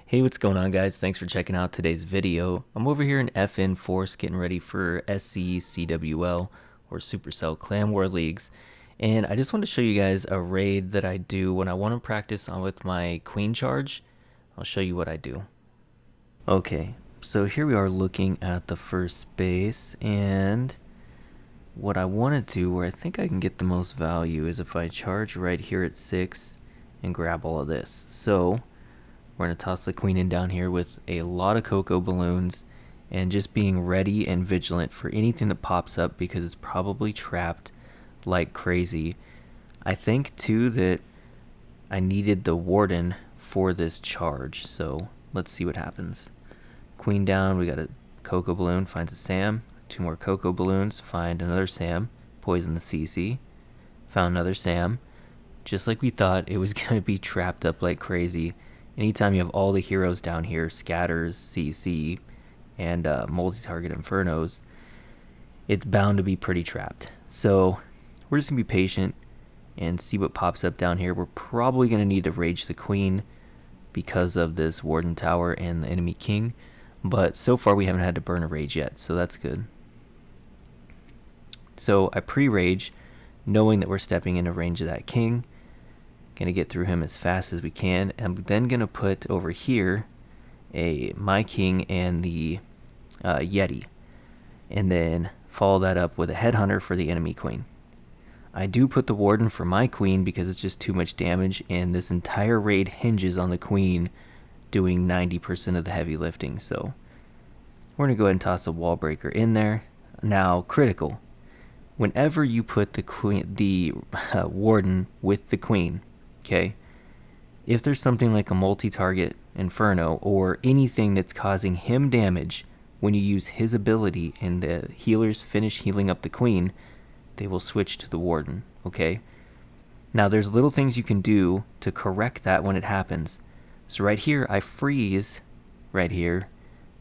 Hey, what's going on, guys? Thanks for checking out today's video. I'm over here in FN Force getting ready for SC, CWL, or Supercell Clan War Leagues, and I just want to show you guys a raid that I do when I want to practice on with my Queen Charge. I'll show you what I do. Okay, so here we are looking at the first base, and what I want to do, where I think I can get the most value, is if I charge right here at 6 and grab all of this. So we're going to toss the queen in down here with a lot of cocoa balloons and just being ready and vigilant for anything that pops up because it's probably trapped like crazy. I think too that I needed the warden for this charge, so let's see what happens. Queen down, we got a cocoa balloon, finds a Sam. 2 more cocoa balloons, find another Sam, poison the CC. Found another Sam. Just like we thought, it was going to be trapped up like crazy. Anytime you have all the heroes down here, scatters, CC, and multi-target infernos, it's bound to be pretty trapped. So we're just going to be patient and see what pops up down here. We're probably going to need to rage the queen because of this warden tower and the enemy king, but so far we haven't had to burn a rage yet, so that's good. So I pre-rage, knowing that we're stepping into range of that king. Gonna get through him as fast as we can. I'm then gonna put over here my king and the Yeti, and then follow that up with a headhunter for the enemy queen. I do put the warden for my queen because it's just too much damage, and this entire raid hinges on the queen doing 90% of the heavy lifting. So we're gonna go ahead and toss a wall breaker in there. Now, critical: whenever you put the warden with the queen, okay, if there's something like a multi-target inferno or anything that's causing him damage, when you use his ability and the healers finish healing up the queen, they will switch to the warden, okay? Now there's little things you can do to correct that when it happens. So right here, I freeze right here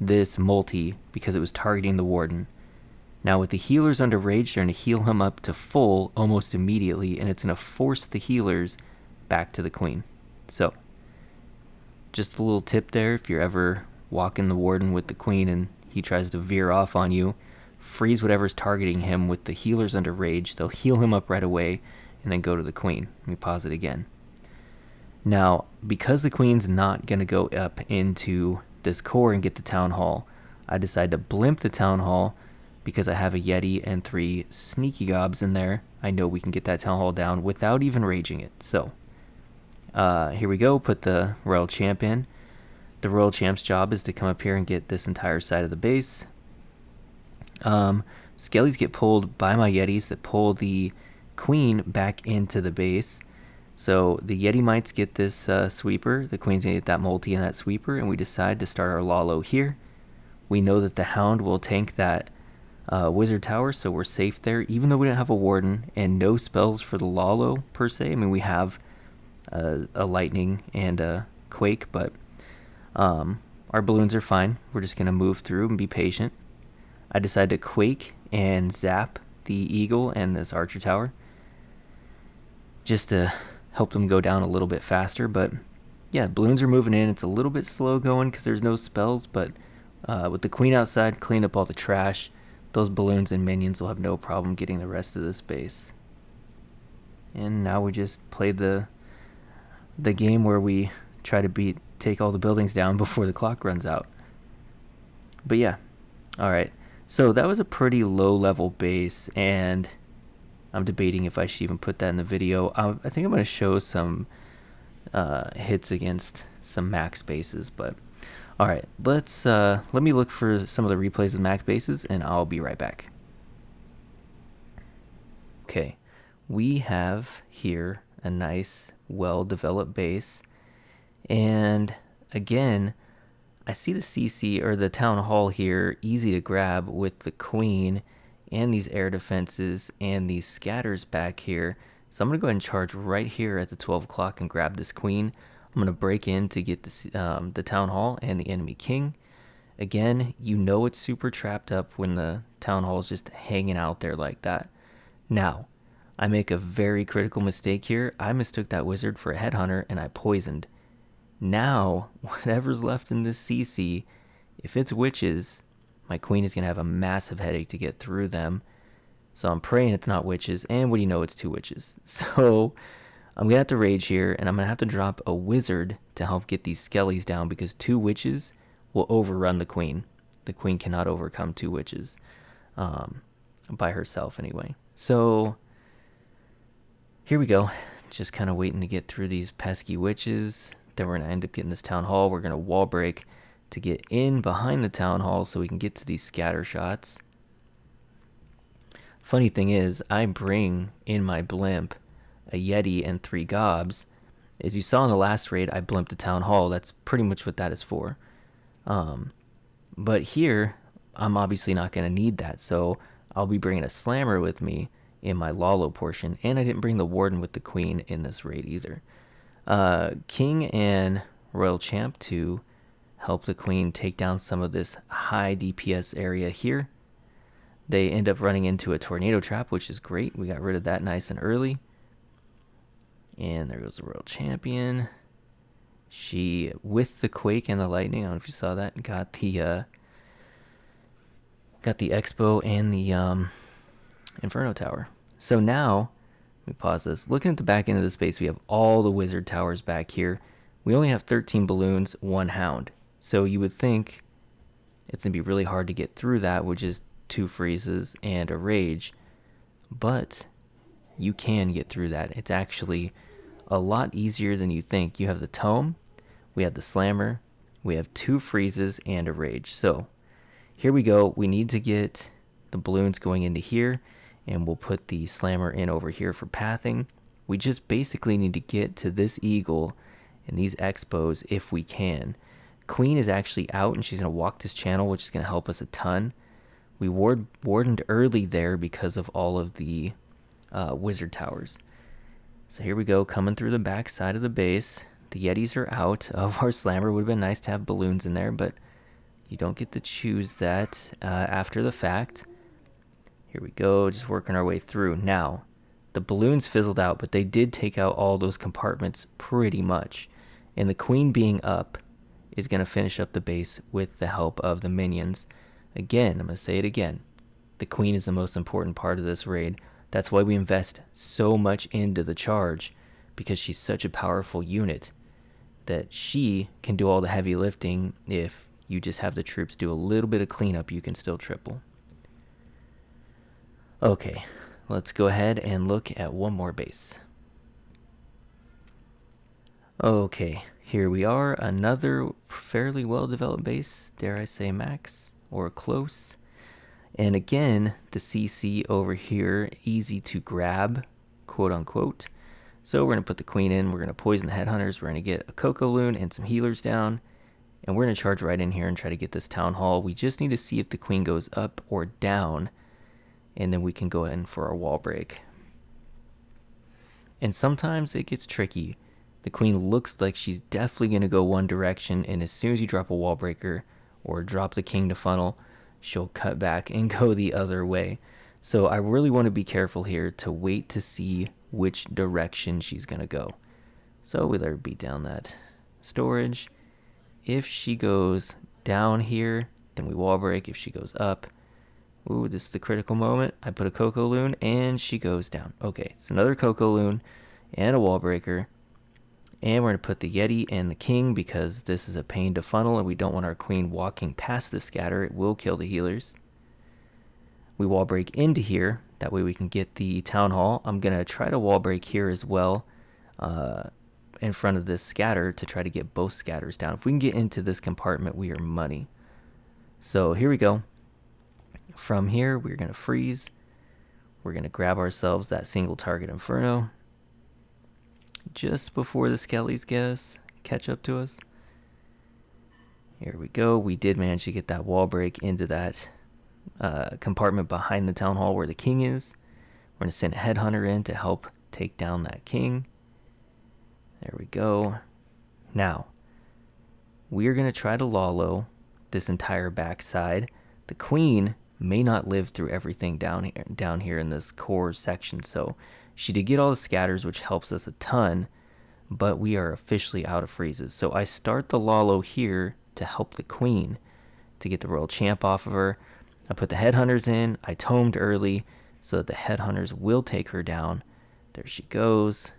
this multi because it was targeting the warden. Now with the healers under rage, they're going to heal him up to full almost immediately, and it's going to force the healers back to the queen. So just a little tip there: if you're ever walking the warden with the queen and he tries to veer off on you, freeze whatever's targeting him with the healers under rage. They'll heal him up right away and then go to the queen. Let me pause it again. Now, because the queen's not going to go up into this core and get the town hall, I decided to blimp the town hall because I have a Yeti and 3 sneaky gobs in there. I know we can get that town hall down without even raging it. So here we go, put the Royal Champ in. The Royal Champ's job is to come up here and get this entire side of the base. Skellies get pulled by my Yetis that pull the queen back into the base. So the Yeti mites get this sweeper, the queen's gonna get that multi and that sweeper, and we decide to start our Lalo here. We know that the Hound will tank that wizard tower, so we're safe there, even though we don't have a warden and no spells for the Lalo per se. I mean, we have a lightning and a quake, but our balloons are fine. We're just gonna move through and be patient. I decided to quake and zap the eagle and this archer tower just to help them go down a little bit faster. But yeah, balloons are moving in. It's a little bit slow going because there's no spells, but with the queen outside, clean up all the trash, those balloons and minions will have no problem getting the rest of this base. And now we just play the game where we try to take all the buildings down before the clock runs out. But yeah, all right. So that was a pretty low level base, and I'm debating if I should even put that in the video. I think I'm going to show some hits against some max bases, but all right, let me look for some of the replays of max bases, and I'll be right back. Okay, we have here a nice, well-developed base, and again, I see the CC or the town hall here easy to grab with the queen and these air defenses and these scatters back here. So I'm gonna go ahead and charge right here at the 12 o'clock and grab this queen. I'm gonna break in to get the town hall and the enemy king. Again, you know it's super trapped up when the town hall is just hanging out there like that. Now, I make a very critical mistake here. I mistook that wizard for a headhunter and I poisoned. Now, whatever's left in this CC, if it's witches, my queen is going to have a massive headache to get through them. So I'm praying it's not witches, and what do you know, it's 2 witches. So I'm going to have to rage here, and I'm going to have to drop a wizard to help get these skellies down, because 2 witches will overrun the queen. The queen cannot overcome 2 witches, by herself anyway. So here we go. Just kind of waiting to get through these pesky witches. Then we're going to end up getting this town hall. We're going to wall break to get in behind the town hall so we can get to these scatter shots. Funny thing is, I bring in my blimp a Yeti and 3 gobs. As you saw in the last raid, I blimped the town hall. That's pretty much what that is for. But here, I'm obviously not going to need that, so I'll be bringing a slammer with me in my Lalo portion, and I didn't bring the warden with the queen in this raid either. King and Royal Champ to help the queen take down some of this high DPS area here. They end up running into a tornado trap, which is great. We got rid of that nice and early. And there goes the Royal Champion. She, with the quake and the lightning, I don't know if you saw that, got the Expo and the Inferno Tower. So now, let me pause this. Looking at the back end of the space, we have all the wizard towers back here. We only have 13 balloons, 1 hound. So you would think it's going to be really hard to get through that, which is 2 freezes and a rage. But you can get through that. It's actually a lot easier than you think. You have the tome, we have the slammer, we have 2 freezes and a rage. So here we go. We need to get the balloons going into here, and we'll put the slammer in over here for pathing. We just basically need to get to this eagle and these expos if we can. Queen is actually out, and she's going to walk this channel, which is going to help us a ton. We wardened early there because of all of the wizard towers. So here we go, coming through the back side of the base. The Yetis are out of our slammer. Would have been nice to have balloons in there, but you don't get to choose that after the fact. Here we go, just working our way through. Now, the balloons fizzled out, but they did take out all those compartments pretty much. And the queen being up is going to finish up the base with the help of the minions. Again, I'm going to say it again. The queen is the most important part of this raid. That's why we invest so much into the charge, because she's such a powerful unit that she can do all the heavy lifting. If you just have the troops do a little bit of cleanup, you can still triple. Okay, let's go ahead and look at one more base. Okay, here we are, another fairly well-developed base, dare I say max, or close. And again, the CC over here, easy to grab, quote unquote. So we're going to put the queen in, we're going to poison the headhunters, we're going to get a Coco Loon and some healers down, and we're going to charge right in here and try to get this town hall. We just need to see if the queen goes up or down, and then we can go in for our wall break. And sometimes it gets tricky. The queen looks like she's definitely going to go one direction, and as soon as you drop a wall breaker or drop the king to funnel, she'll cut back and go the other way. So I really want to be careful here to wait to see which direction she's going to go. So we let her beat down that storage. If she goes down here, then we wall break. If she goes up, ooh, this is the critical moment. I put a Coco Loon and she goes down. Okay, so another Coco Loon and a wall breaker. And we're going to put the Yeti and the king, because this is a pain to funnel and we don't want our queen walking past the scatter. It will kill the healers. We wall break into here. That way we can get the town hall. I'm going to try to wall break here as well in front of this scatter to try to get both scatters down. If we can get into this compartment, we are money. So here we go. From here, we're going to freeze. We're going to grab ourselves that single target Inferno just before the skellies catch up to us. Here we go. We did manage to get that wall break into that compartment behind the town hall where the king is. We're going to send a headhunter in to help take down that king. There we go. Now, we are going to try to Lalo this entire backside. The queen may not live through everything down here in this core section, so she did get all the scatters, which helps us a ton, but we are officially out of freezes. So I start the Lalo here to help the queen, to get the royal champ off of her. I put the headhunters in. I tomed early so that the headhunters will take her down. There she goes.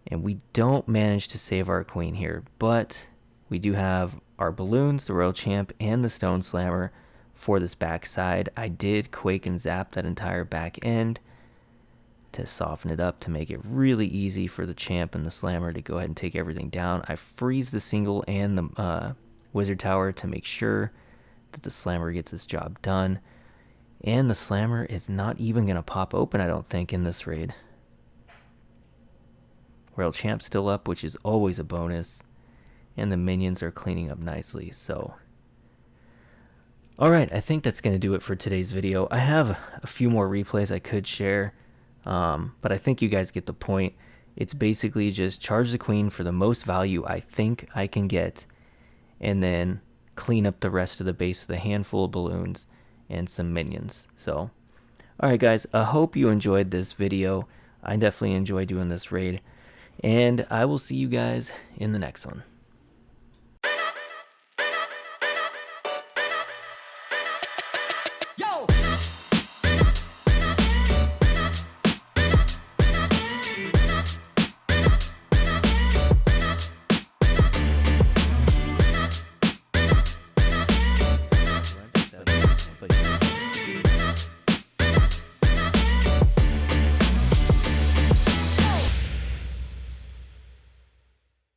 And we don't manage to save our queen here, but we do have our balloons, the royal champ, and the stone slammer for this backside. I did quake and zap that entire back end to soften it up, to make it really easy for the champ and the slammer to go ahead and take everything down. I freeze the single and the wizard tower to make sure that the slammer gets its job done. And the slammer is not even going to pop open, I don't think, in this raid. Royal champ still up, which is always a bonus. And the minions are cleaning up nicely, so... Alright, I think that's going to do it for today's video. I have a few more replays I could share, but I think you guys get the point. It's basically just charge the queen for the most value I think I can get, and then clean up the rest of the base with a handful of balloons and some minions. So, alright guys, I hope you enjoyed this video. I definitely enjoy doing this raid, and I will see you guys in the next one.